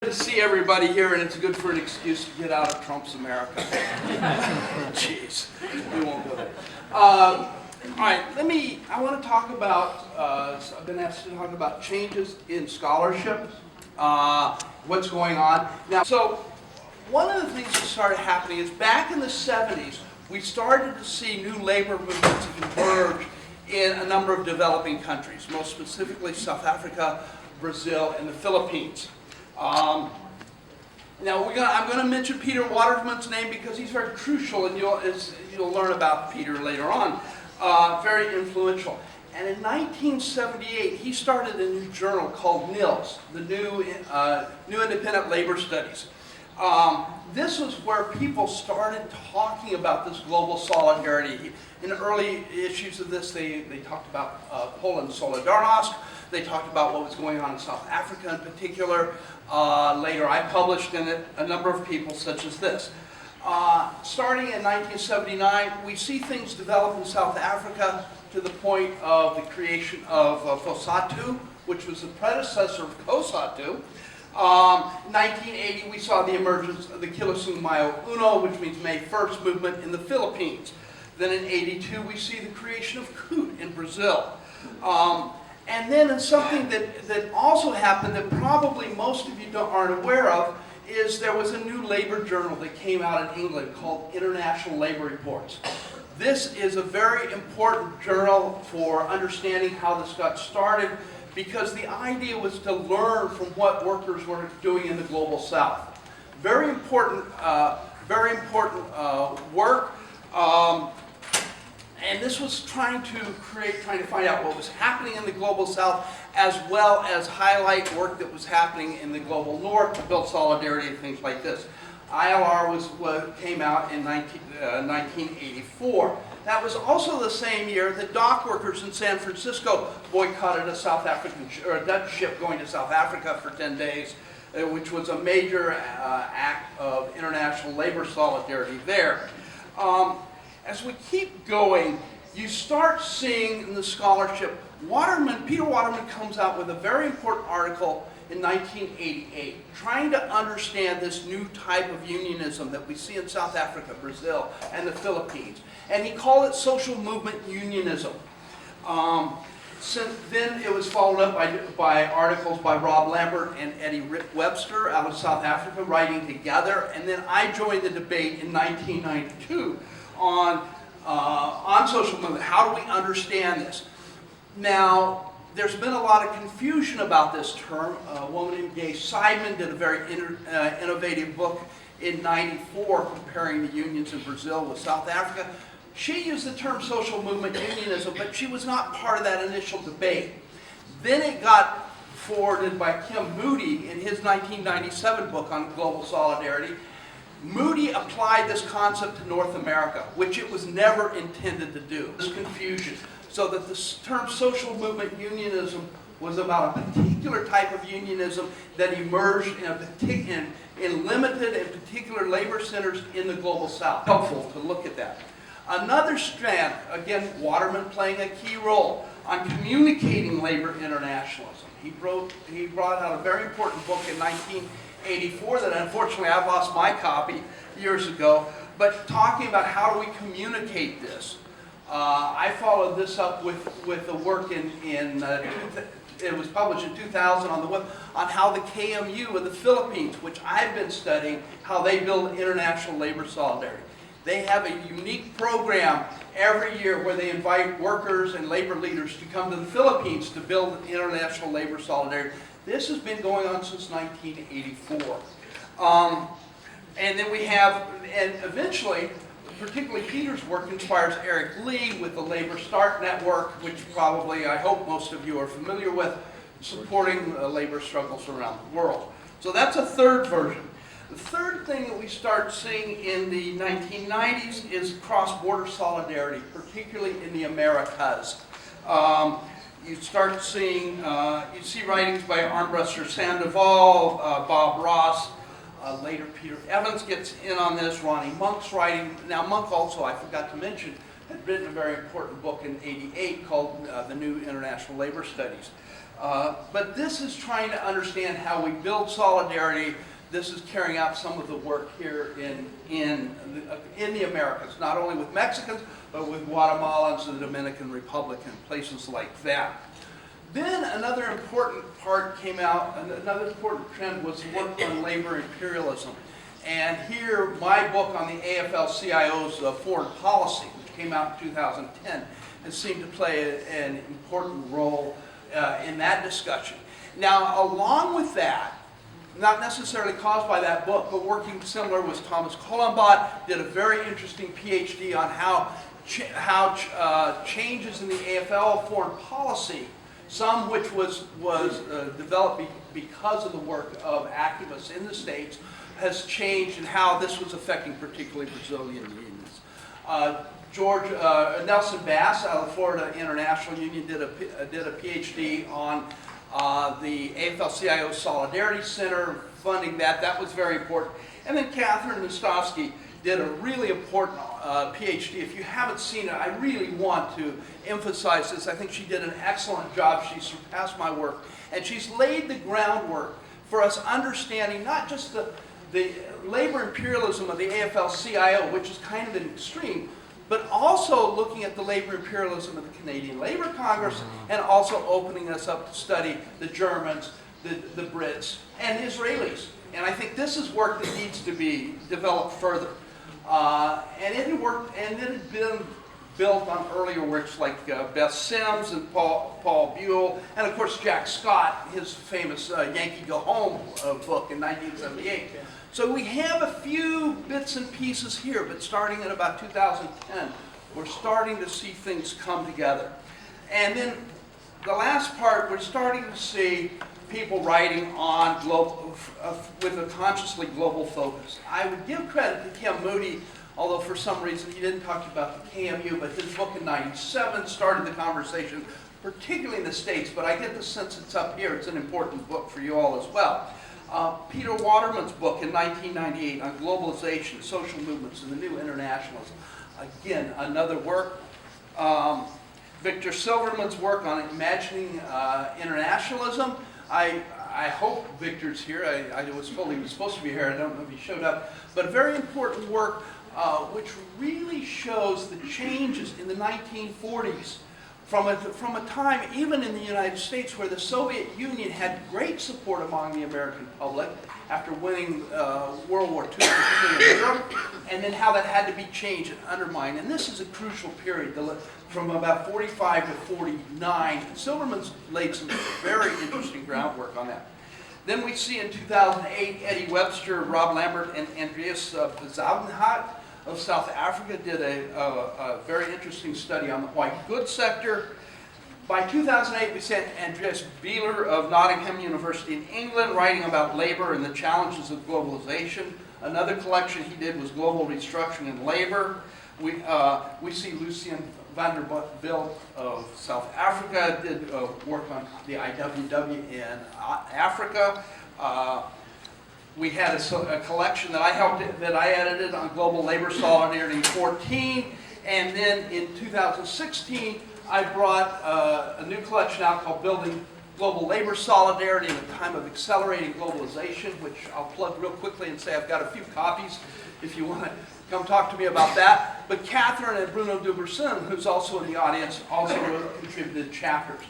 To see everybody here, and it's good for an excuse to get out of Trump's America. Jeez, we won't go there. All right, I want to talk about, I've been asked to talk about changes in scholarship, what's going on. Now, so one of the things that started happening is back in the 70s, we started to see new labor movements emerge in a number of developing countries, most specifically South Africa, Brazil, and the Philippines. Now I'm going to mention Peter Waterman's name because he's very crucial, and you'll learn about Peter later on. Very influential. And in 1978, he started a new journal called NILS, the New Independent Labor Studies. This was where people started talking about this global solidarity. In the early issues of this, they talked about Poland Solidarność. They talked about what was going on in South Africa in particular. Later, I published in it a number of people such as this. Starting in 1979, we see things develop in South Africa to the point of the creation of FOSATU, which was the predecessor of COSATU. 1980, we saw the emergence of the Kilusung Mayo Uno, which means May 1st movement in the Philippines. Then in 82, we see the creation of CUT in Brazil. And then something that also happened that probably most of you aren't aware of is there was a new labor journal that came out in England called International Labor Reports. This is a very important journal for understanding how this got started because the idea was to learn from what workers were doing in the global south. Very important work. And this was trying to find out what was happening in the global south, as well as highlight work that was happening in the global north to build solidarity and things like this. ILR was what came out in 1984. That was also the same year that dock workers in San Francisco boycotted a South African or a Dutch ship going to South Africa for 10 days, which was a major act of international labor solidarity there. As we keep going, you start seeing in the scholarship, Peter Waterman comes out with a very important article in 1988, trying to understand this new type of unionism that we see in South Africa, Brazil, and the Philippines. And he called it social movement unionism. Then it was followed up by articles by Rob Lambert and Eddie Webster out of South Africa writing together. And then I joined the debate in 1992 on social movement. How do we understand this? Now, there's been a lot of confusion about this term. A woman named Gay Seidman did a very innovative book in '94 comparing the unions in Brazil with South Africa. She used the term social movement unionism, but she was not part of that initial debate. Then it got forwarded by Kim Moody in his 1997 book on global solidarity. Moody applied this concept to North America, which it was never intended to do. This confusion. So that the term social movement unionism was about a particular type of unionism that emerged in limited and particular labor centers in the global south. Helpful to look at that. Another strand, again, Waterman playing a key role on communicating labor internationalism. He brought out a very important book in 1984 that unfortunately I've lost my copy years ago, but talking about how do we communicate this. I followed this up with a work it was published in 2000 on the web on how the KMU of the Philippines, which I've been studying, how they build international labor solidarity. They have a unique program every year where they invite workers and labor leaders to come to the Philippines to build international labor solidarity. This has been going on since 1984. And then we have, and eventually, particularly Peter's work inspires Eric Lee with the Labor Start Network, which probably, I hope most of you are familiar with, supporting labor struggles around the world. So that's a third version. The third thing that we start seeing in the 1990s is cross-border solidarity, particularly in the Americas. You start seeing, you see writings by Armbruster Sandoval, Bob Ross, later Peter Evans gets in on this, Ronnie Monk's writing. Now Monk also, I forgot to mention, had written a very important book in '88 called The New International Labor Studies. But this is trying to understand how we build solidarity. This is carrying out some of the work here in the Americas, not only with Mexicans, but with Guatemalans and the Dominican Republic and places like that. Then another important part came out, another important trend was work on labor imperialism. And here, my book on the AFL-CIO's foreign policy, which came out in 2010, has seemed to play an important role in that discussion. Now, along with that, not necessarily caused by that book, but working similar was Thomas Colombot, did a very interesting PhD on how changes in the AFL foreign policy, some which was developed because of the work of activists in the States, has changed and how this was affecting particularly Brazilian unions. Nelson Bass out of the Florida International Union did a PhD on the AFL-CIO Solidarity Center, funding that. That was very important. And then Catherine Mostovsky did a really important PhD. If you haven't seen it, I really want to emphasize this. I think she did an excellent job. She surpassed my work. And she's laid the groundwork for us understanding not just the labor imperialism of the AFL-CIO, which is kind of an extreme, but also looking at the labor imperialism of the Canadian Labour Congress and also opening us up to study the Germans, the Brits, and the Israelis. And I think this is work that needs to be developed further. And it had been built on earlier works like Beth Sims and Paul Buell, and of course Jack Scott, his famous Yankee Go Home book in 1978. So we have a few bits and pieces here, but starting in about 2010, we're starting to see things come together. And then the last part, we're starting to see people writing on with a consciously global focus. I would give credit to Kim Moody, although for some reason he didn't talk about the KMU, but his book in '97 started the conversation, particularly in the States, but I get the sense it's up here. It's an important book for you all as well. Peter Waterman's book in 1998 on globalization, social movements, and the new internationalism. Again, another work. Victor Silverman's work on imagining internationalism. I hope Victor's here. I was told he was supposed to be here. I don't know if he showed up. But a very important work which really shows the changes in the 1940s from a time, even in the United States, where the Soviet Union had great support among the American public after winning World War II in Europe, and then how that had to be changed and undermined. And this is a crucial period, from about 45 to 49. Silverman's laid some very interesting groundwork on that. Then we see in 2008, Eddie Webster, Rob Lambert, and Andreas Bezuidenhout of South Africa did a very interesting study on the white goods sector. By 2008, we sent Andreas Beeler of Nottingham University in England writing about labor and the challenges of globalization. Another collection he did was Global Restructuring and Labor. We see Lucien van der Bilt of South Africa did work on the IWW in Africa. We had a collection that I edited on global labor solidarity in 2014, and then in 2016 I brought a new collection out called Building Global Labor Solidarity in a Time of Accelerating Globalization, which I'll plug real quickly and say I've got a few copies if you want to come talk to me about that. But Catherine and Bruno Duberson, who's also in the audience, also contributed chapters.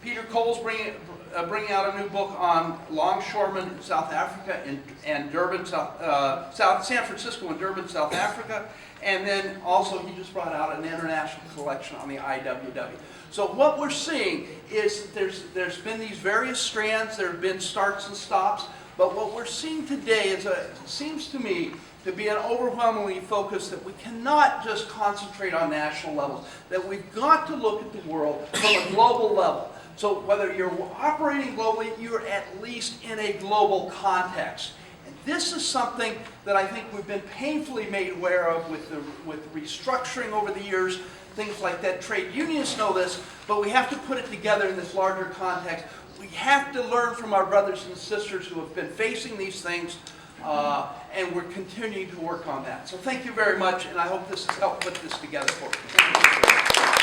Peter Cole's bringing out a new book on longshoremen in South Africa and Durban, San Francisco and Durban, South Africa. And then also he just brought out an international collection on the IWW. So what we're seeing is there's been these various strands, there have been starts and stops, but what we're seeing today is seems to me to be an overwhelmingly focus that we cannot just concentrate on national levels, that we've got to look at the world from a global level. So whether you're operating globally, you're at least in a global context. And this is something that I think we've been painfully made aware of with restructuring over the years, things like that. Trade unions know this, but we have to put it together in this larger context. We have to learn from our brothers and sisters who have been facing these things, and we're continuing to work on that. So thank you very much, and I hope this has helped put this together for you.